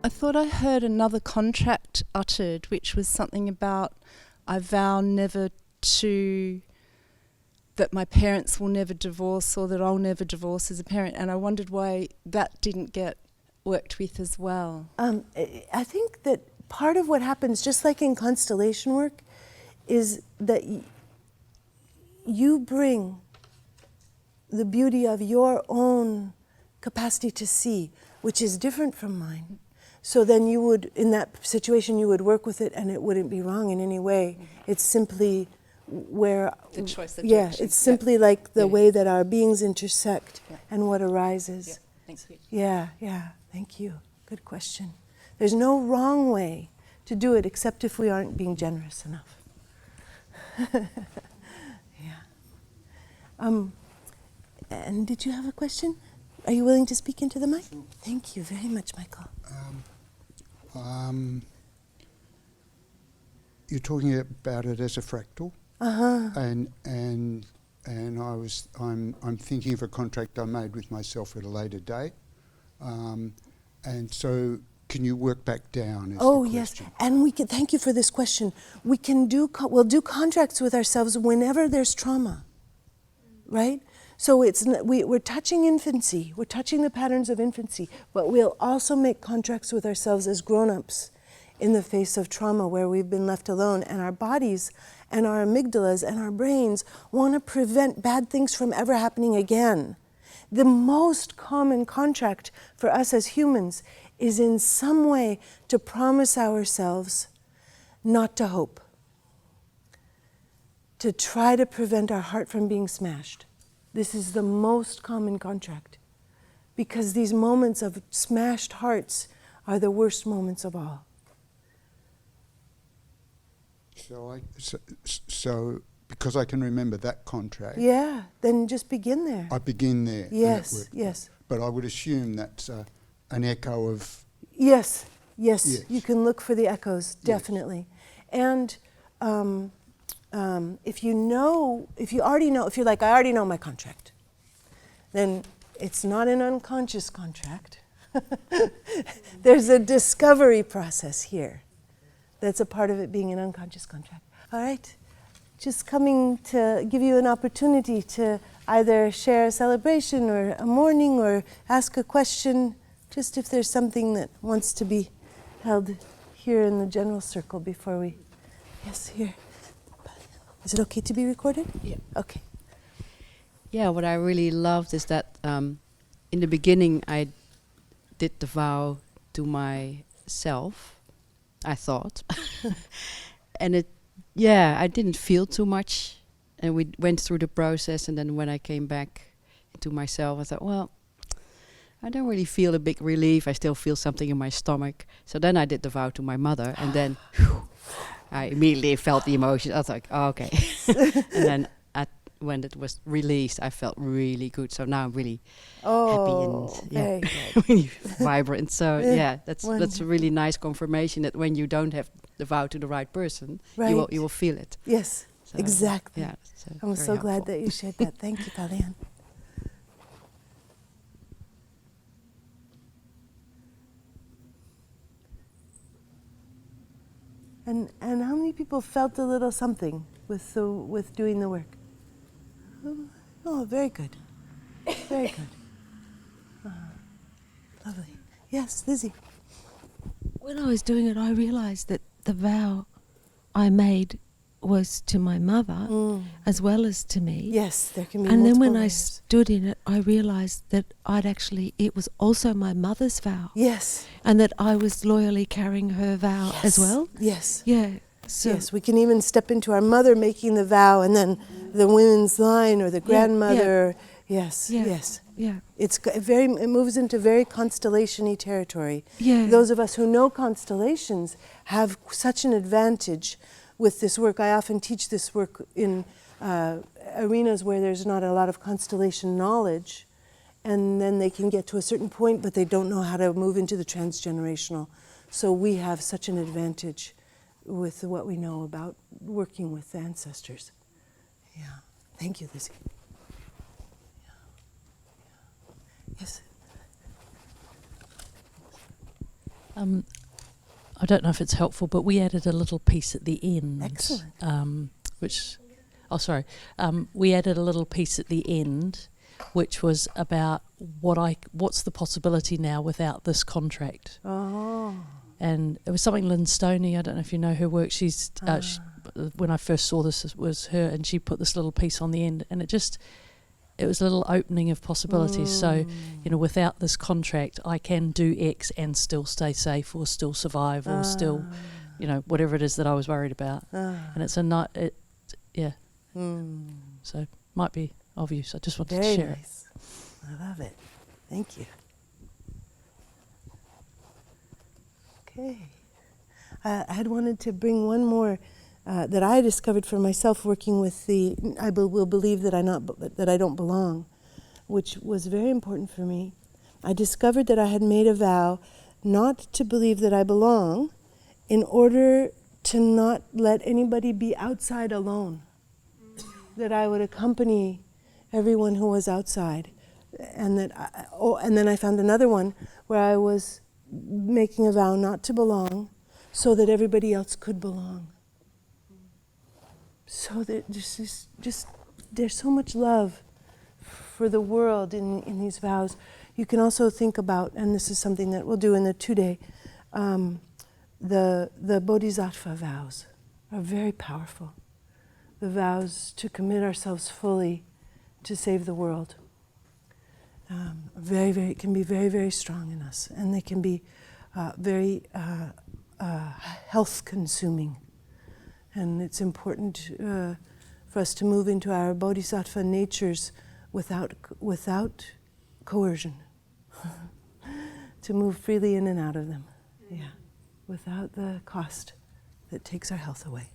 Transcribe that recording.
I thought I heard another contract uttered, which was something about, I vow never to, that my parents will never divorce, or that I'll never divorce as a parent. And I wondered why that didn't get worked with as well. I think that part of what happens, just like in constellation work, is that you bring the beauty of your own capacity to see, which is different from mine. So then you would, in that situation, you would work with it and it wouldn't be wrong in any way. It's simply where... The choice of yeah, direction. it's simply like the way that our beings intersect and what arises. Yeah, thank you. Yeah, thank you. Good question. There's no wrong way to do it except if we aren't being generous enough. And did you have a question? Are you willing to speak into the mic? Sure. Thank you very much, Michael. You're talking about it as a fractal, and I'm thinking of a contract I made with myself at a later date, and so can you work back down? Oh yes, and we can. Thank you for this question. We can we'll do contracts with ourselves whenever there's trauma, right? So we're touching infancy, we're touching the patterns of infancy, but we'll also make contracts with ourselves as grown-ups in the face of trauma where we've been left alone, and our bodies and our amygdalas and our brains want to prevent bad things from ever happening again. The most common contract for us as humans is in some way to promise ourselves not to hope, to try to prevent our heart from being smashed. This is the most common contract, because these moments of smashed hearts are the worst moments of all. So because I can remember that contract. Yeah, then just begin there. I begin there. Yes, yes. But I would assume that's an echo of... Yes. You can look for the echoes, definitely. Yes. And if you're like, I already know my contract, then it's not an unconscious contract. There's a discovery process here that's a part of it being an unconscious contract. All right, just coming to give you an opportunity to either share a celebration or a mourning or ask a question, just if there's something that wants to be held here in the general circle before we... Yes, here. Is it okay to be recorded? Yeah. Okay. Yeah, what I really loved is that in the beginning I did the vow to myself, I thought. And I didn't feel too much. And we went through the process, and then when I came back to myself, I thought, well, I don't really feel a big relief. I still feel something in my stomach. So then I did the vow to my mother, and then I immediately felt the emotion. I was like, oh, okay. And then when it was released, I felt really good. So now I'm really happy and really vibrant. So that's a really nice confirmation that when you don't have the vow to the right person, you will feel it. Yes, so exactly. Yeah, I'm so glad that you shared that. Thank you, Kalian. And how many people felt a little something with doing the work? Oh, very good. Very good. Lovely. Yes, Lizzie. When I was doing it, I realized that the vow I made was to my mother as well as to me. Yes, there can be And then when layers. I stood in it, I realized that it was also my mother's vow. Yes. And that I was loyally carrying her vow as well. Yes. Yeah. So yes, we can even step into our mother making the vow, and then the women's line or the grandmother. Yes, yes. Yeah. It moves into very constellation-y territory. Yeah. Those of us who know constellations have such an advantage with this work. I often teach this work in arenas where there's not a lot of constellation knowledge, and then they can get to a certain point, but they don't know how to move into the transgenerational. So we have such an advantage with what we know about working with the ancestors. Yeah. Thank you, Lizzie. Yeah. Yes. I don't know if it's helpful, but we added a little piece at the end. Excellent. We added a little piece at the end, which was about what's the possibility now without this contract. Oh. And it was something Lynn Stoney, I don't know if you know her work, when I first saw this, it was her, and she put this little piece on the end, and it was a little opening of possibilities. So, without this contract, I can do X and still stay safe, or still survive, or still, whatever it is that I was worried about. And it's so might be of use. I just wanted to Very share nice. I love it. Thank you. Okay. I had wanted to bring one more that I discovered for myself working with the I will believe that I don't belong, which was very important for me. I discovered that I had made a vow not to believe that I belong in order to not let anybody be outside alone. That I would accompany everyone who was outside. And then I found another one where I was making a vow not to belong so that everybody else could belong. So that there's so much love for the world in these vows. You can also think about, and this is something that we'll do in the 2-day, the Bodhisattva vows are very powerful. The vows to commit ourselves fully to save the world. It can be very, very strong in us, and they can be very health-consuming. And it's important for us to move into our bodhisattva natures without coercion, to move freely in and out of them, without the cost that takes our health away.